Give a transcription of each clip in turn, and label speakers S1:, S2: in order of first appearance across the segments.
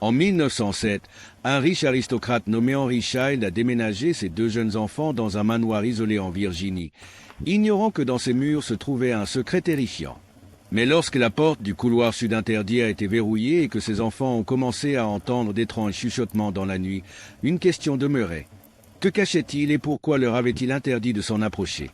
S1: En 1907, un riche aristocrate nommé Henry Child a déménagé ses 2 jeunes enfants dans un manoir isolé en Virginie, ignorant que dans ses murs se trouvait un secret terrifiant. Mais lorsque la porte du couloir sud interdit a été verrouillée et que ses enfants ont commencé à entendre d'étranges chuchotements dans la nuit, une question demeurait. Que cachait-il et pourquoi leur avait-il interdit de s'en approcher?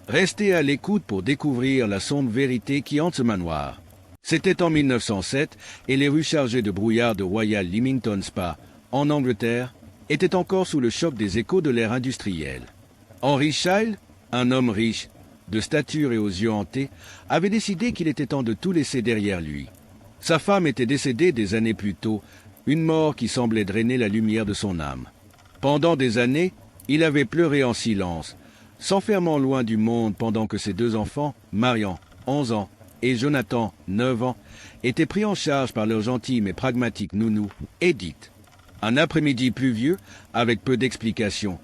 S1: Restez à l'écoute pour découvrir la sombre vérité qui hante ce manoir. C'était en 1907 et les rues chargées de brouillard de Royal Leamington Spa, en Angleterre, étaient encore sous le choc des échos de l'ère industrielle. Henry Child, un homme riche, de stature et aux yeux hantés, avait décidé qu'il était temps de tout laisser derrière lui. Sa femme était décédée des années plus tôt, une mort qui semblait drainer la lumière de son âme. Pendant des années, il avait pleuré en silence, s'enfermant loin du monde pendant que ses 2 enfants, Marian, 11 ans, et Jonathan, 9 ans, étaient pris en charge par leur gentille mais pragmatique nounou, Edith. Un après-midi pluvieux, avec peu d'explications,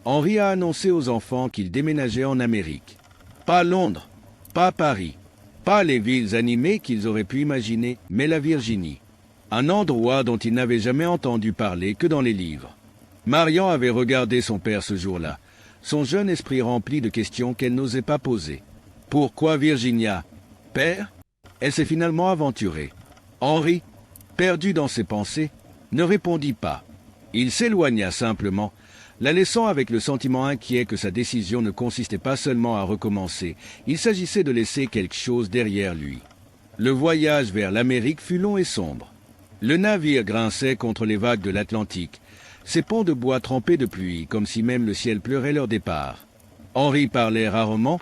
S1: Henry a annoncé aux enfants qu'il déménageait en Amérique. Pas Londres, pas Paris, pas les villes animées qu'ils auraient pu imaginer, mais la Virginie. Un endroit dont ils n'avaient jamais entendu parler que dans les livres. Marian avait regardé son père ce jour-là, son jeune esprit rempli de questions qu'elle n'osait pas poser. Pourquoi Virginia? Père? Elle s'est finalement aventurée. Henry, perdu dans ses pensées, ne répondit pas. Il s'éloigna simplement, la laissant avec le sentiment inquiet que sa décision ne consistait pas seulement à recommencer, il s'agissait de laisser quelque chose derrière lui. Le voyage vers l'Amérique fut long et sombre. Le navire grinçait contre les vagues de l'Atlantique, ses ponts de bois trempés de pluie, comme si même le ciel pleurait leur départ. Henry parlait rarement,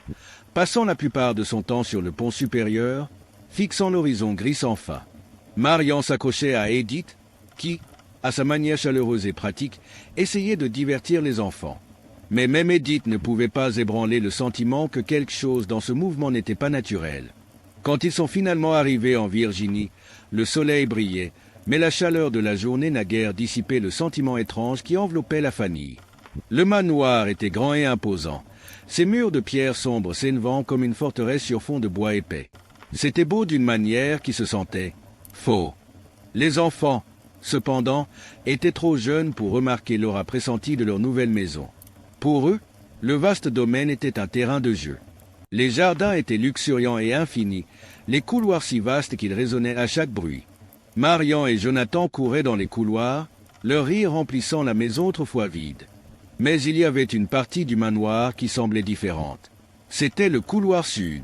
S1: passant la plupart de son temps sur le pont supérieur, fixant l'horizon gris sans fin. Marian s'accrochait à Edith, qui, à sa manière chaleureuse et pratique, essayait de divertir les enfants. Mais même Edith ne pouvait pas ébranler le sentiment que quelque chose dans ce mouvement n'était pas naturel. Quand ils sont finalement arrivés en Virginie, le soleil brillait, mais la chaleur de la journée n'a guère dissipé le sentiment étrange qui enveloppait la famille. Le manoir était grand et imposant, ses murs de pierre sombre s'élevant comme une forteresse sur fond de bois épais. C'était beau d'une manière qui se sentait faux. Les enfants, cependant, étaient trop jeunes pour remarquer l'aura pressentie de leur nouvelle maison. Pour eux, le vaste domaine était un terrain de jeu. Les jardins étaient luxuriants et infinis, les couloirs si vastes qu'ils résonnaient à chaque bruit. Marian et Jonathan couraient dans les couloirs, leur rire remplissant la maison autrefois vide. Mais il y avait une partie du manoir qui semblait différente. C'était le couloir sud.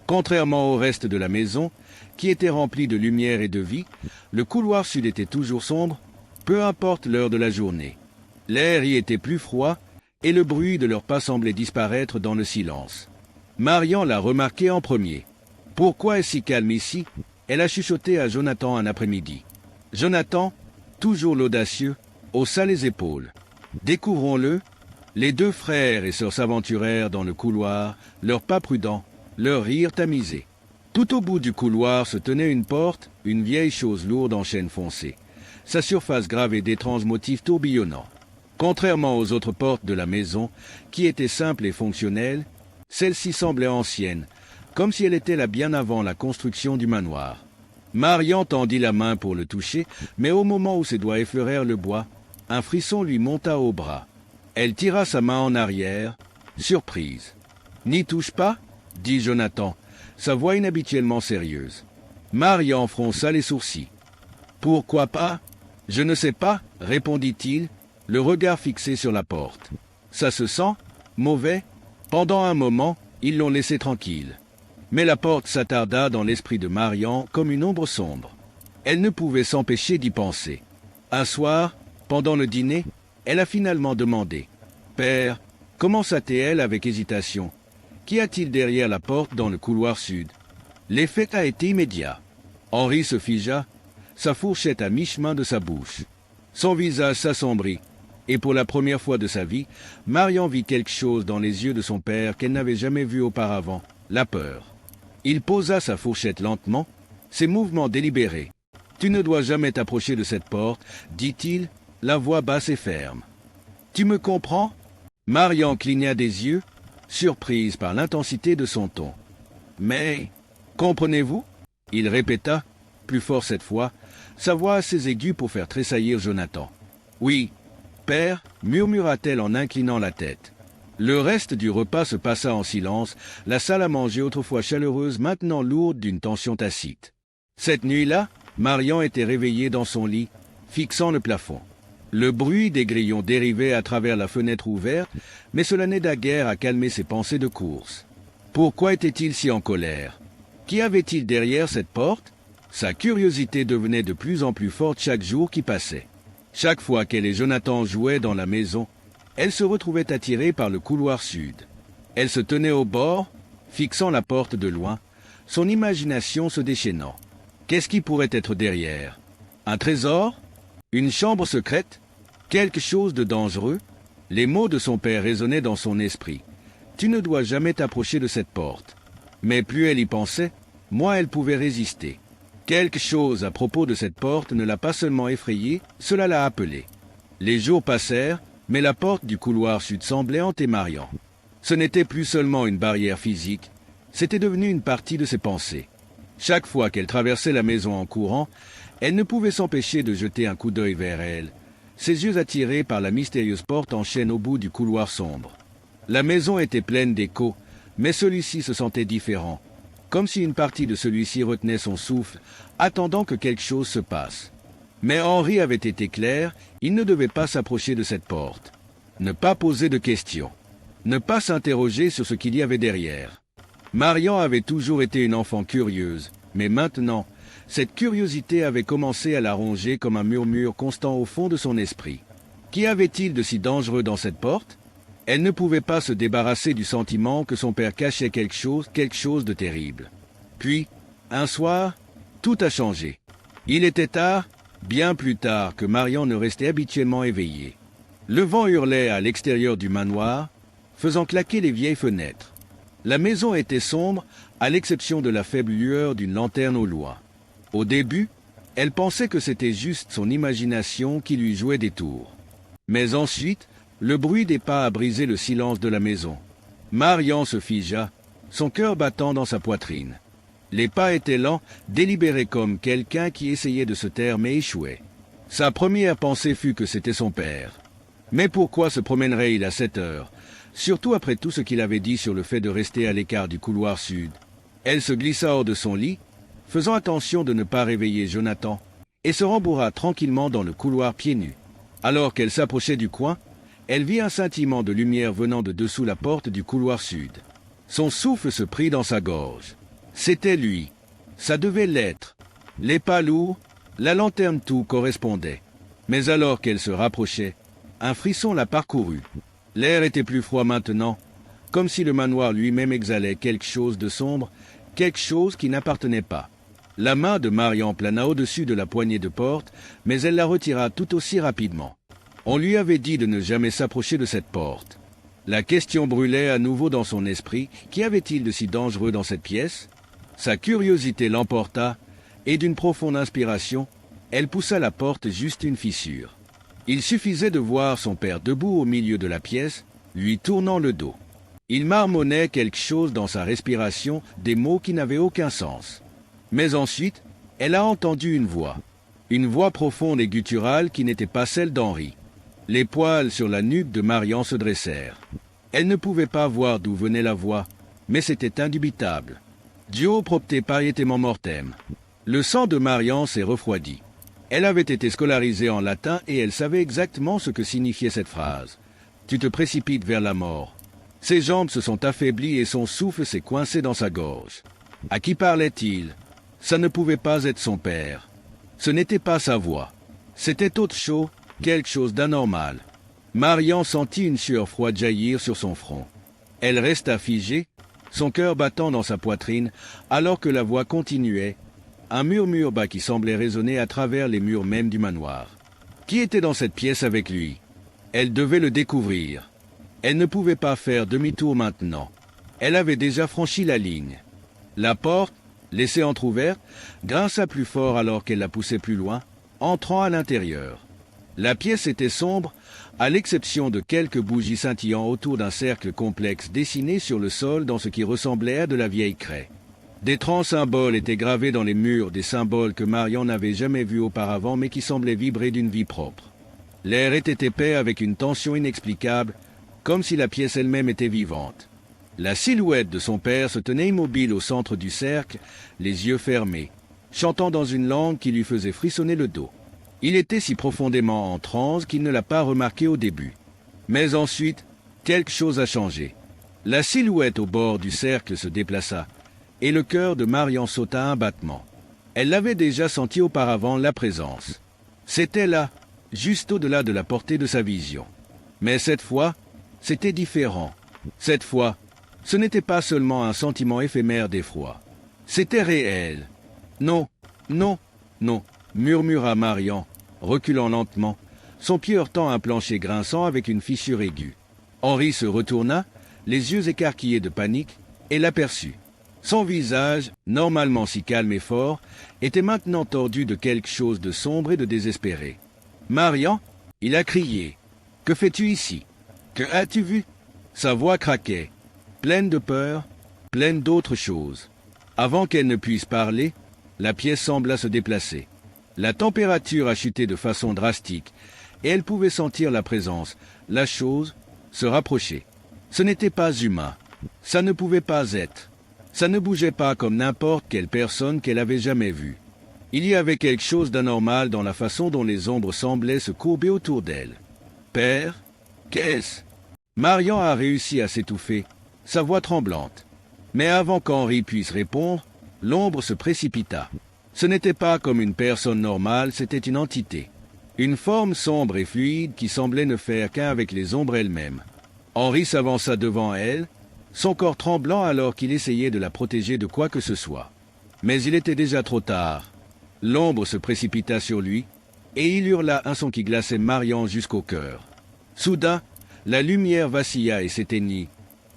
S1: Contrairement au reste de la maison, qui était rempli de lumière et de vie, le couloir sud était toujours sombre, peu importe l'heure de la journée. L'air y était plus froid, et le bruit de leurs pas semblait disparaître dans le silence. Marian l'a remarqué en premier. « Pourquoi est-ce si calme ici ?» Elle a chuchoté à Jonathan un après-midi. Jonathan, toujours l'audacieux, haussa les épaules. Découvrons-le, les 2 frères et sœurs s'aventurèrent dans le couloir, leurs pas prudents, leur rire tamisé. Tout au bout du couloir se tenait une porte, une vieille chose lourde en chêne foncé, sa surface gravée d'étranges motifs tourbillonnants. Contrairement aux autres portes de la maison, qui étaient simples et fonctionnelles, celle-ci semblait ancienne, comme si elle était là bien avant la construction du manoir. Marian tendit la main pour le toucher, mais au moment où ses doigts effleurèrent le bois, un frisson lui monta au bras. Elle tira sa main en arrière, surprise. « N'y touche pas ?» dit Jonathan, sa voix inhabituellement sérieuse. Marian fronça les sourcils. « Pourquoi pas ?»« Je ne sais pas, » répondit-il, le regard fixé sur la porte. « Ça se sent ? Mauvais ?» Pendant un moment, ils l'ont laissé tranquille. Mais la porte s'attarda dans l'esprit de Marian comme une ombre sombre. Elle ne pouvait s'empêcher d'y penser. Un soir, pendant le dîner, elle a finalement demandé « Père, commença-t-elle avec hésitation, qu'y a-t-il derrière la porte dans le couloir sud ?» L'effet a été immédiat. Henry se figea, sa fourchette à mi-chemin de sa bouche. Son visage s'assombrit, et pour la première fois de sa vie, Marian vit quelque chose dans les yeux de son père qu'elle n'avait jamais vu auparavant, la peur. Il posa sa fourchette lentement, ses mouvements délibérés. « Tu ne dois jamais t'approcher de cette porte, » dit-il, la voix basse et ferme. « Tu me comprends ?» Marian cligna des yeux, surprise par l'intensité de son ton. « Mais, comprenez-vous ?» il répéta, plus fort cette fois, sa voix assez aiguë pour faire tressaillir Jonathan. « Oui, père, murmura-t-elle en inclinant la tête. Le reste du repas se passa en silence, la salle à manger autrefois chaleureuse maintenant lourde d'une tension tacite. Cette nuit-là, Marian était réveillée dans son lit, fixant le plafond. Le bruit des grillons dérivait à travers la fenêtre ouverte, mais cela n'aida guère à calmer ses pensées de course. Pourquoi était-il si en colère? Qu'y avait-il derrière cette porte? Sa curiosité devenait de plus en plus forte chaque jour qui passait. Chaque fois qu'elle et Jonathan jouaient dans la maison, elle se retrouvait attirée par le couloir sud. Elle se tenait au bord, fixant la porte de loin, son imagination se déchaînant. Qu'est-ce qui pourrait être derrière? Un trésor? Une chambre secrète? Quelque chose de dangereux? Les mots de son père résonnaient dans son esprit. Tu ne dois jamais t'approcher de cette porte. Mais plus elle y pensait, moins elle pouvait résister. Quelque chose à propos de cette porte ne l'a pas seulement effrayée, cela l'a appelée. Les jours passèrent, mais la porte du couloir sud semblait hanter Marian. Ce n'était plus seulement une barrière physique, c'était devenu une partie de ses pensées. Chaque fois qu'elle traversait la maison en courant, elle ne pouvait s'empêcher de jeter un coup d'œil vers elle, ses yeux attirés par la mystérieuse porte en chêne au bout du couloir sombre. La maison était pleine d'échos, mais celui-ci se sentait différent, comme si une partie de celui-ci retenait son souffle, attendant que quelque chose se passe. Mais Henri avait été clair, il ne devait pas s'approcher de cette porte. Ne pas poser de questions. Ne pas s'interroger sur ce qu'il y avait derrière. Marian avait toujours été une enfant curieuse, mais maintenant, cette curiosité avait commencé à la ronger comme un murmure constant au fond de son esprit. Qu'y avait-il de si dangereux dans cette porte? Elle ne pouvait pas se débarrasser du sentiment que son père cachait quelque chose de terrible. Puis, un soir, tout a changé. Il était tard, bien plus tard que Marian ne restait habituellement éveillée. Le vent hurlait à l'extérieur du manoir, faisant claquer les vieilles fenêtres. La maison était sombre, à l'exception de la faible lueur d'une lanterne au loin. Au début, elle pensait que c'était juste son imagination qui lui jouait des tours. Mais ensuite, le bruit des pas a brisé le silence de la maison. Marian se figea, son cœur battant dans sa poitrine. Les pas étaient lents, délibérés comme quelqu'un qui essayait de se taire mais échouait. Sa première pensée fut que c'était son père. Mais pourquoi se promènerait-il à cette heure, surtout après tout ce qu'il avait dit sur le fait de rester à l'écart du couloir sud? Elle se glissa hors de son lit, faisant attention de ne pas réveiller Jonathan, et se rembourra tranquillement dans le couloir pieds nus. Alors qu'elle s'approchait du coin, elle vit un scintillement de lumière venant de dessous la porte du couloir sud. Son souffle se prit dans sa gorge. C'était lui. Ça devait l'être. Les pas lourds, la lanterne, tout correspondait. Mais alors qu'elle se rapprochait, un frisson la parcourut. L'air était plus froid maintenant, comme si le manoir lui-même exhalait quelque chose de sombre, quelque chose qui n'appartenait pas. La main de Marian plana au-dessus de la poignée de porte, mais elle la retira tout aussi rapidement. On lui avait dit de ne jamais s'approcher de cette porte. La question brûlait à nouveau dans son esprit. Qu'y avait-il de si dangereux dans cette pièce? Sa curiosité l'emporta, et d'une profonde inspiration, elle poussa la porte juste une fissure. Il suffisait de voir son père debout au milieu de la pièce, lui tournant le dos. Il marmonnait quelque chose dans sa respiration, des mots qui n'avaient aucun sens. Mais ensuite, elle a entendu une voix profonde et gutturale qui n'était pas celle d'Henri. Les poils sur la nuque de Marian se dressèrent. Elle ne pouvait pas voir d'où venait la voix, mais c'était indubitable. Dio propter parietement mortem. Le sang de Marian s'est refroidi. Elle avait été scolarisée en latin et elle savait exactement ce que signifiait cette phrase. Tu te précipites vers la mort. Ses jambes se sont affaiblies et son souffle s'est coincé dans sa gorge. À qui parlait-il? Ça ne pouvait pas être son père. Ce n'était pas sa voix. C'était autre chose, quelque chose d'anormal. Marian sentit une sueur froide jaillir sur son front. Elle resta figée, son cœur battant dans sa poitrine, alors que la voix continuait, un murmure bas qui semblait résonner à travers les murs mêmes du manoir. Qui était dans cette pièce avec lui? Elle devait le découvrir. Elle ne pouvait pas faire demi-tour maintenant. Elle avait déjà franchi la ligne. La porte, laissée entr'ouverte, grinça plus fort alors qu'elle la poussait plus loin, entrant à l'intérieur. La pièce était sombre, à l'exception de quelques bougies scintillant autour d'un cercle complexe dessiné sur le sol dans ce qui ressemblait à de la vieille craie. D'étranges symboles étaient gravés dans les murs, des symboles que Marion n'avait jamais vus auparavant mais qui semblaient vibrer d'une vie propre. L'air était épais avec une tension inexplicable, comme si la pièce elle-même était vivante. La silhouette de son père se tenait immobile au centre du cercle, les yeux fermés, chantant dans une langue qui lui faisait frissonner le dos. Il était si profondément en transe qu'il ne l'a pas remarqué au début. Mais ensuite, quelque chose a changé. La silhouette au bord du cercle se déplaça, et le cœur de Marion sauta un battement. Elle l'avait déjà senti auparavant, la présence. C'était là, juste au-delà de la portée de sa vision. Mais cette fois, c'était différent. Cette fois, ce n'était pas seulement un sentiment éphémère d'effroi. C'était réel. Non, non, non, murmura Marion, reculant lentement, son pied heurtant un plancher grinçant avec une fissure aiguë. Henri se retourna, les yeux écarquillés de panique, et l'aperçut. Son visage, normalement si calme et fort, était maintenant tordu de quelque chose de sombre et de désespéré. « Marion !» il a crié. « Que fais-tu ici? Que as-tu vu ?» Sa voix craquait, pleine de peur, pleine d'autres choses. Avant qu'elle ne puisse parler, la pièce sembla se déplacer. La température a chuté de façon drastique, et elle pouvait sentir la présence, la chose, se rapprocher. Ce n'était pas humain. Ça ne pouvait pas être. Ça ne bougeait pas comme n'importe quelle personne qu'elle avait jamais vue. Il y avait quelque chose d'anormal dans la façon dont les ombres semblaient se courber autour d'elle. « Père, qu'est-ce » Marion a réussi à s'étouffer, sa voix tremblante. Mais avant qu'Henri puisse répondre, l'ombre se précipita. Ce n'était pas comme une personne normale, c'était une entité. Une forme sombre et fluide qui semblait ne faire qu'un avec les ombres elles-mêmes. Henri s'avança devant elle, son corps tremblant alors qu'il essayait de la protéger de quoi que ce soit. Mais il était déjà trop tard. L'ombre se précipita sur lui, et il hurla un son qui glaçait Marion jusqu'au cœur. Soudain, la lumière vacilla et s'éteignit,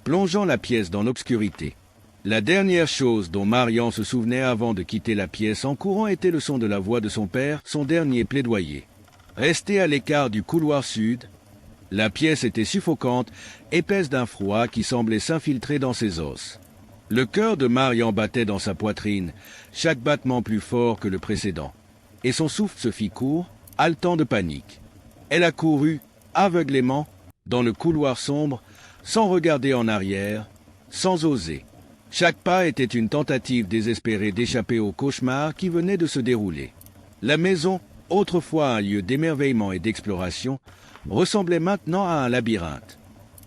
S1: plongeant la pièce dans l'obscurité. La dernière chose dont Marion se souvenait avant de quitter la pièce en courant était le son de la voix de son père, son dernier plaidoyer. Resté à l'écart du couloir sud, la pièce était suffocante, épaisse d'un froid qui semblait s'infiltrer dans ses os. Le cœur de Marion battait dans sa poitrine, chaque battement plus fort que le précédent, et son souffle se fit court, haletant de panique. Elle a couru, aveuglément, dans le couloir sombre, sans regarder en arrière, sans oser. Chaque pas était une tentative désespérée d'échapper au cauchemar qui venait de se dérouler. La maison, autrefois un lieu d'émerveillement et d'exploration, ressemblait maintenant à un labyrinthe.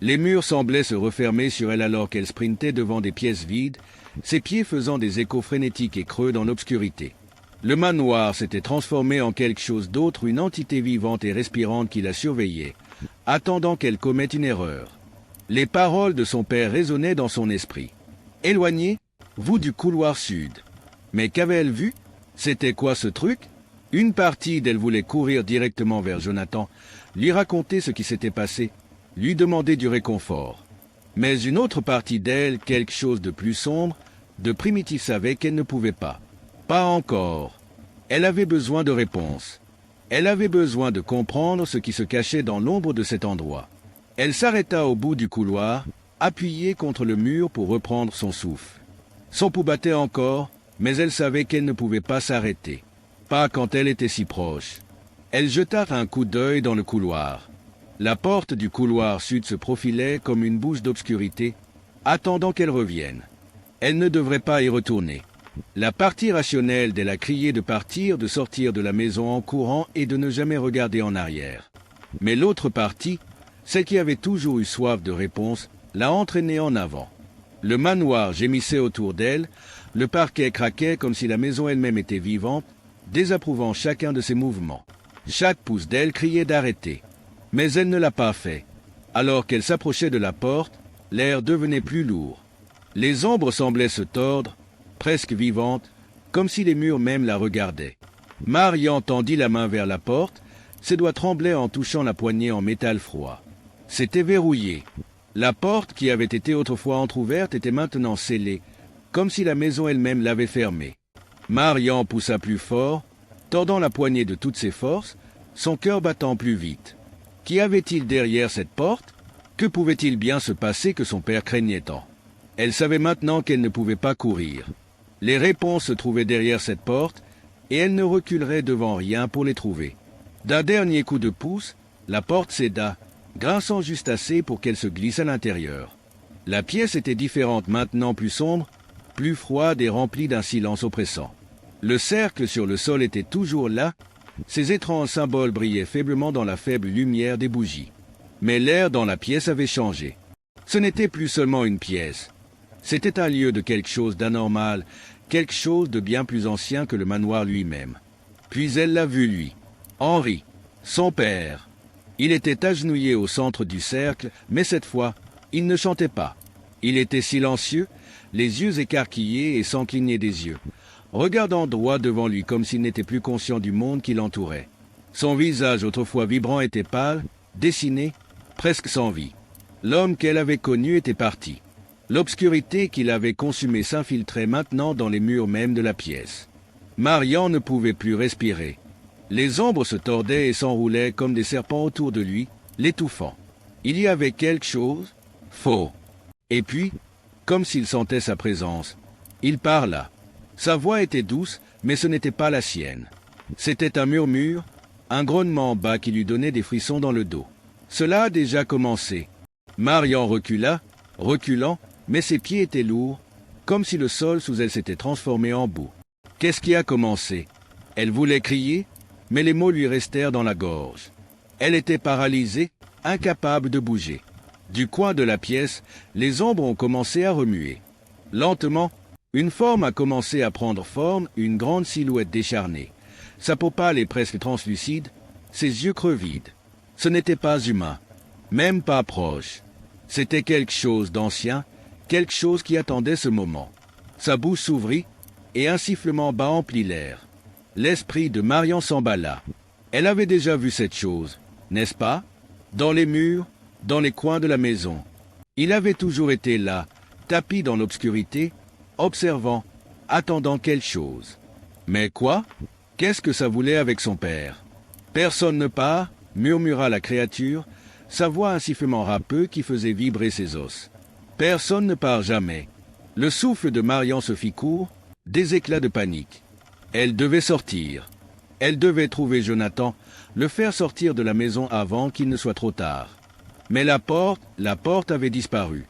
S1: Les murs semblaient se refermer sur elle alors qu'elle sprintait devant des pièces vides, ses pieds faisant des échos frénétiques et creux dans l'obscurité. Le manoir s'était transformé en quelque chose d'autre, une entité vivante et respirante qui la surveillait, attendant qu'elle commette une erreur. Les paroles de son père résonnaient dans son esprit. « Éloignez, vous du couloir sud. » Mais qu'avait-elle vu? C'était quoi ce truc? Une partie d'elle voulait courir directement vers Jonathan, lui raconter ce qui s'était passé, lui demander du réconfort. Mais une autre partie d'elle, quelque chose de plus sombre, de primitif, savait qu'elle ne pouvait pas. Pas encore. Elle avait besoin de réponses. Elle avait besoin de comprendre ce qui se cachait dans l'ombre de cet endroit. Elle s'arrêta au bout du couloir, appuyée contre le mur pour reprendre son souffle. Son pouls battait encore, mais elle savait qu'elle ne pouvait pas s'arrêter. Pas quand elle était si proche. Elle jeta un coup d'œil dans le couloir. La porte du couloir sud se profilait comme une bouche d'obscurité, attendant qu'elle revienne. Elle ne devrait pas y retourner. La partie rationnelle d'elle a crié de partir, de sortir de la maison en courant et de ne jamais regarder en arrière. Mais l'autre partie, celle qui avait toujours eu soif de réponse, l'a entraînée en avant. Le manoir gémissait autour d'elle, le parquet craquait comme si la maison elle-même était vivante, désapprouvant chacun de ses mouvements. Chaque pouce d'elle criait d'arrêter. Mais elle ne l'a pas fait. Alors qu'elle s'approchait de la porte, l'air devenait plus lourd. Les ombres semblaient se tordre, presque vivantes, comme si les murs même la regardaient. Marion tendit la main vers la porte, ses doigts tremblaient en touchant la poignée en métal froid. C'était verrouillé. La porte, qui avait été autrefois entr'ouverte, était maintenant scellée, comme si la maison elle-même l'avait fermée. Marion poussa plus fort, tordant la poignée de toutes ses forces, son cœur battant plus vite. Qu'y avait-il derrière cette porte? Que pouvait-il bien se passer que son père craignait tant? Elle savait maintenant qu'elle ne pouvait pas courir. Les réponses se trouvaient derrière cette porte, et elle ne reculerait devant rien pour les trouver. D'un dernier coup de pouce, la porte céda, grinçant juste assez pour qu'elle se glisse à l'intérieur. La pièce était différente maintenant, plus sombre, plus froide et remplie d'un silence oppressant. Le cercle sur le sol était toujours là, ses étranges symboles brillaient faiblement dans la faible lumière des bougies. Mais l'air dans la pièce avait changé. Ce n'était plus seulement une pièce. C'était un lieu de quelque chose d'anormal, quelque chose de bien plus ancien que le manoir lui-même. Puis elle l'a vu, lui. Henri, son père. Il était agenouillé au centre du cercle, mais cette fois, il ne chantait pas. Il était silencieux, les yeux écarquillés et sans cligner des yeux, regardant droit devant lui comme s'il n'était plus conscient du monde qui l'entourait. Son visage, autrefois vibrant, était pâle, dessiné, presque sans vie. L'homme qu'elle avait connu était parti. L'obscurité qui l'avait consumé s'infiltrait maintenant dans les murs mêmes de la pièce. Marian ne pouvait plus respirer. Les ombres se tordaient et s'enroulaient comme des serpents autour de lui, l'étouffant. Il y avait quelque chose, faux. Et puis, comme s'il sentait sa présence, il parla. Sa voix était douce, mais ce n'était pas la sienne. C'était un murmure, un grognement bas qui lui donnait des frissons dans le dos. Cela a déjà commencé. Marian recula, reculant, mais ses pieds étaient lourds, comme si le sol sous elle s'était transformé en boue. Qu'est-ce qui a commencé? Elle voulait crier, mais les mots lui restèrent dans la gorge. Elle était paralysée, incapable de bouger. Du coin de la pièce, les ombres ont commencé à remuer. Lentement, une forme a commencé à prendre forme, une grande silhouette décharnée. Sa peau pâle et presque translucide, ses yeux creux vides. Ce n'était pas humain, même pas proche. C'était quelque chose d'ancien, quelque chose qui attendait ce moment. Sa bouche s'ouvrit, et un sifflement bas emplit l'air. L'esprit de Marian s'emballa. Elle avait déjà vu cette chose, n'est-ce pas? Dans les murs, dans les coins de la maison. Il avait toujours été là, tapi dans l'obscurité, observant, attendant quelque chose. Mais quoi? Qu'est-ce que ça voulait avec son père? Personne ne part, murmura la créature, sa voix un sifflement râpeux qui faisait vibrer ses os. Personne ne part jamais. Le souffle de Marian se fit court, des éclats de panique. Elle devait sortir. Elle devait trouver Jonathan, le faire sortir de la maison avant qu'il ne soit trop tard. Mais la porte avait disparu.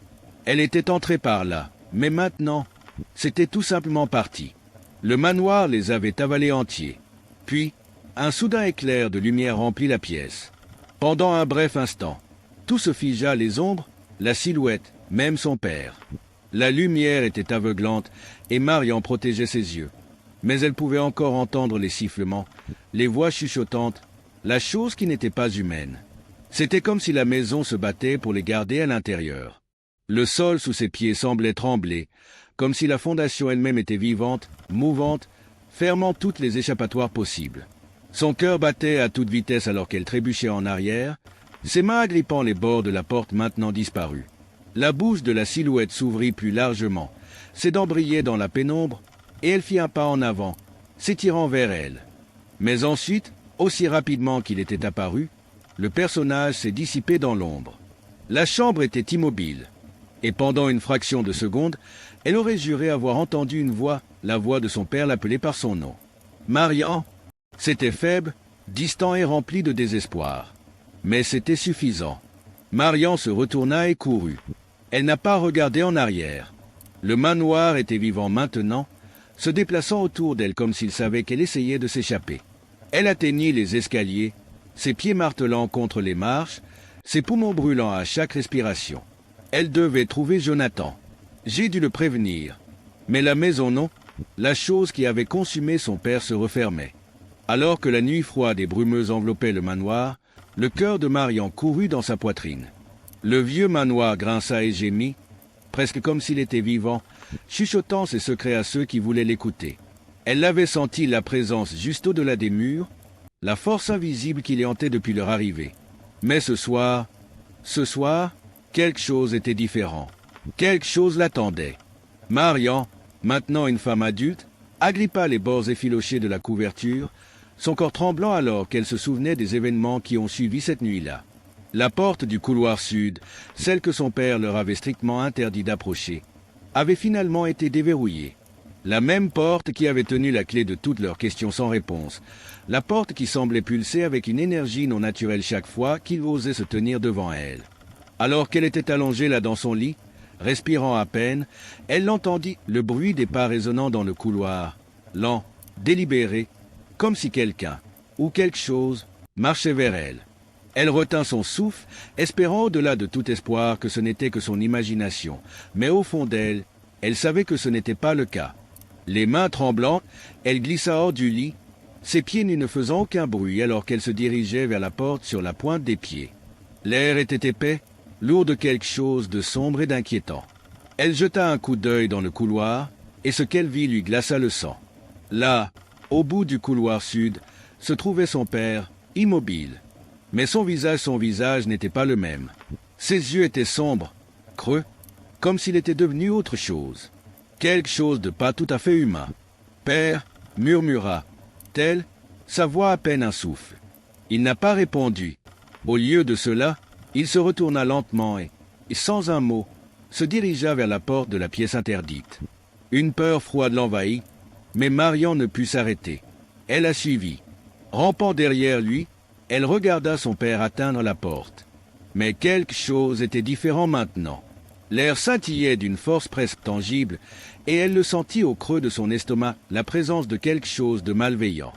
S1: Elle était entrée par là, mais maintenant, c'était tout simplement parti. Le manoir les avait avalés entiers. Puis, un soudain éclair de lumière remplit la pièce. Pendant un bref instant, tout se figea, les ombres, la silhouette, même son père. La lumière était aveuglante et Marian protégeait ses yeux. Mais elle pouvait encore entendre les sifflements, les voix chuchotantes, la chose qui n'était pas humaine. C'était comme si la maison se battait pour les garder à l'intérieur. Le sol sous ses pieds semblait trembler, comme si la fondation elle-même était vivante, mouvante, fermant toutes les échappatoires possibles. Son cœur battait à toute vitesse alors qu'elle trébuchait en arrière, ses mains agrippant les bords de la porte maintenant disparue. La bouche de la silhouette s'ouvrit plus largement, ses dents brillaient dans la pénombre, et elle fit un pas en avant, s'étirant vers elle. Mais ensuite, aussi rapidement qu'il était apparu, le personnage s'est dissipé dans l'ombre. La chambre était immobile, et pendant une fraction de seconde, elle aurait juré avoir entendu une voix, la voix de son père l'appeler par son nom. Marian. C'était faible, distant et rempli de désespoir. Mais c'était suffisant. Marian se retourna et courut. Elle n'a pas regardé en arrière. Le manoir était vivant maintenant, se déplaçant autour d'elle comme s'il savait qu'elle essayait de s'échapper. Elle atteignit les escaliers, ses pieds martelant contre les marches, ses poumons brûlant à chaque respiration. Elle devait trouver Jonathan. J'ai dû le prévenir. Mais la maison non, la chose qui avait consumé son père se refermait. Alors que la nuit froide et brumeuse enveloppait le manoir, le cœur de Marian courut dans sa poitrine. Le vieux manoir grinça et gémit, presque comme s'il était vivant, chuchotant ses secrets à ceux qui voulaient l'écouter. Elle avait senti la présence juste au-delà des murs, la force invisible qui les hantait depuis leur arrivée. Mais ce soir, quelque chose était différent. Quelque chose l'attendait. Marian, maintenant une femme adulte, agrippa les bords effilochés de la couverture, son corps tremblant alors qu'elle se souvenait des événements qui ont suivi cette nuit-là. La porte du couloir sud, celle que son père leur avait strictement interdit d'approcher, avait finalement été déverrouillée. La même porte qui avait tenu la clé de toutes leurs questions sans réponse. La porte qui semblait pulser avec une énergie non naturelle chaque fois qu'il osait se tenir devant elle. Alors qu'elle était allongée là dans son lit, respirant à peine, elle entendit le bruit des pas résonnant dans le couloir, lent, délibéré, comme si quelqu'un, ou quelque chose, marchait vers elle. Elle retint son souffle, espérant au-delà de tout espoir que ce n'était que son imagination, mais au fond d'elle, elle savait que ce n'était pas le cas. Les mains tremblantes, elle glissa hors du lit, ses pieds nus ne faisant aucun bruit alors qu'elle se dirigeait vers la porte sur la pointe des pieds. L'air était épais, lourd de quelque chose de sombre et d'inquiétant. Elle jeta un coup d'œil dans le couloir, et ce qu'elle vit lui glaça le sang. Là, au bout du couloir sud, se trouvait son père, immobile. Mais son visage n'était pas le même. Ses yeux étaient sombres, creux, comme s'il était devenu autre chose. Quelque chose de pas tout à fait humain. « Père » murmura-t-elle, sa voix à peine un souffle. Il n'a pas répondu. Au lieu de cela, il se retourna lentement et, sans un mot, se dirigea vers la porte de la pièce interdite. Une peur froide l'envahit, mais Marion ne put s'arrêter. Elle la suivit. Rampant derrière lui, elle regarda son père atteindre la porte. Mais quelque chose était différent maintenant. L'air scintillait d'une force presque tangible, et elle le sentit au creux de son estomac, la présence de quelque chose de malveillant.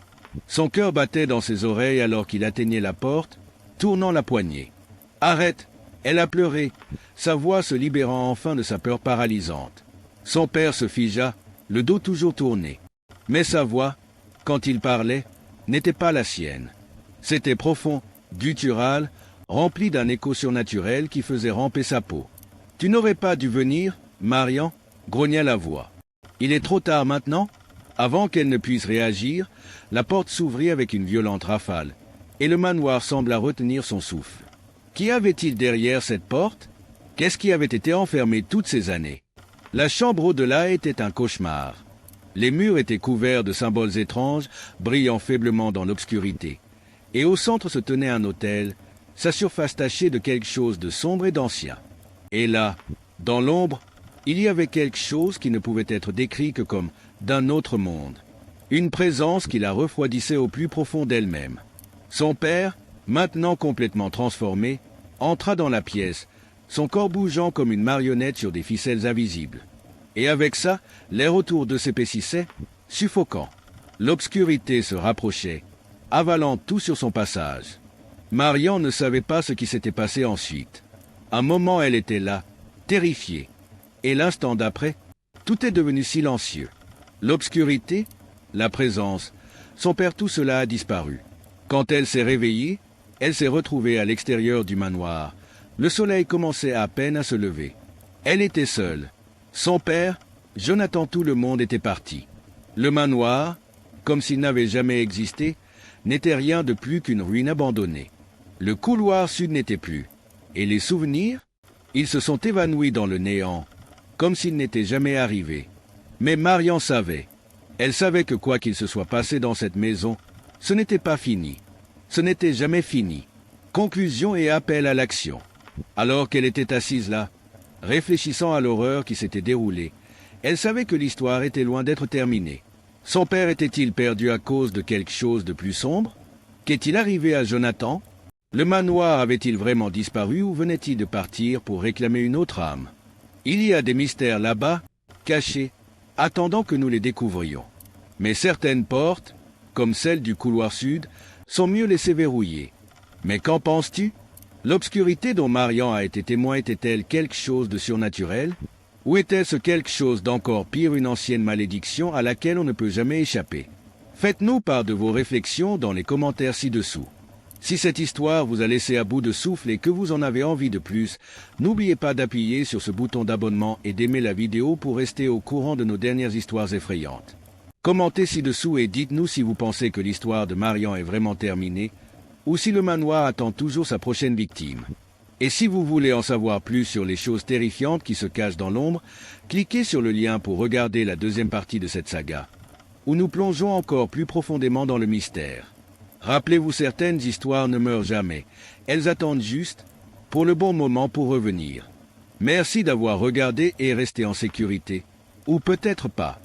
S1: Son cœur battait dans ses oreilles alors qu'il atteignait la porte, tournant la poignée. « Arrête !» Elle a pleuré, sa voix se libérant enfin de sa peur paralysante. Son père se figea, le dos toujours tourné. Mais sa voix, quand il parlait, n'était pas la sienne. C'était profond, guttural, rempli d'un écho surnaturel qui faisait ramper sa peau. « Tu n'aurais pas dû venir, Marion ?» grogna la voix. « Il est trop tard maintenant ?» Avant qu'elle ne puisse réagir, la porte s'ouvrit avec une violente rafale, et le manoir sembla retenir son souffle. Qu'y avait-il derrière cette porte? Qu'est-ce qui avait été enfermé toutes ces années? La chambre au-delà était un cauchemar. Les murs étaient couverts de symboles étranges, brillant faiblement dans l'obscurité. Et au centre se tenait un autel, sa surface tachée de quelque chose de sombre et d'ancien. Et là, dans l'ombre, il y avait quelque chose qui ne pouvait être décrit que comme d'un autre monde. Une présence qui la refroidissait au plus profond d'elle-même. Son père, maintenant complètement transformé, entra dans la pièce, son corps bougeant comme une marionnette sur des ficelles invisibles. Et avec ça, l'air autour d'eux s'épaississait, suffocant. L'obscurité se rapprochait, avalant tout sur son passage. Marion ne savait pas ce qui s'était passé ensuite. Un moment, elle était là, terrifiée. Et l'instant d'après, tout est devenu silencieux. L'obscurité, la présence, son père, tout cela a disparu. Quand elle s'est réveillée, elle s'est retrouvée à l'extérieur du manoir. Le soleil commençait à peine à se lever. Elle était seule. Son père, Jonathan, tout le monde était parti. Le manoir, comme s'il n'avait jamais existé, n'était rien de plus qu'une ruine abandonnée. Le couloir sud n'était plus. Et les souvenirs, ils se sont évanouis dans le néant, comme s'ils n'étaient jamais arrivés. Mais Marion savait. Elle savait que quoi qu'il se soit passé dans cette maison, ce n'était pas fini. Ce n'était jamais fini. Conclusion et appel à l'action. Alors qu'elle était assise là, réfléchissant à l'horreur qui s'était déroulée, elle savait que l'histoire était loin d'être terminée. Son père était-il perdu à cause de quelque chose de plus sombre? Qu'est-il arrivé à Jonathan? Le manoir avait-il vraiment disparu ou venait-il de partir pour réclamer une autre âme? Il y a des mystères là-bas, cachés, attendant que nous les découvrions. Mais certaines portes, comme celle du couloir sud, sont mieux laissées verrouillées. Mais qu'en penses-tu? L'obscurité dont Marion a été témoin était-elle quelque chose de surnaturel? Ou était-ce quelque chose d'encore pire, une ancienne malédiction à laquelle on ne peut jamais échapper? Faites-nous part de vos réflexions dans les commentaires ci-dessous. Si cette histoire vous a laissé à bout de souffle et que vous en avez envie de plus, n'oubliez pas d'appuyer sur ce bouton d'abonnement et d'aimer la vidéo pour rester au courant de nos dernières histoires effrayantes. Commentez ci-dessous et dites-nous si vous pensez que l'histoire de Marion est vraiment terminée ou si le manoir attend toujours sa prochaine victime. Et si vous voulez en savoir plus sur les choses terrifiantes qui se cachent dans l'ombre, cliquez sur le lien pour regarder la deuxième partie de cette saga, où nous plongeons encore plus profondément dans le mystère. Rappelez-vous, certaines histoires ne meurent jamais. Elles attendent juste pour le bon moment pour revenir. Merci d'avoir regardé et resté en sécurité. Ou peut-être pas.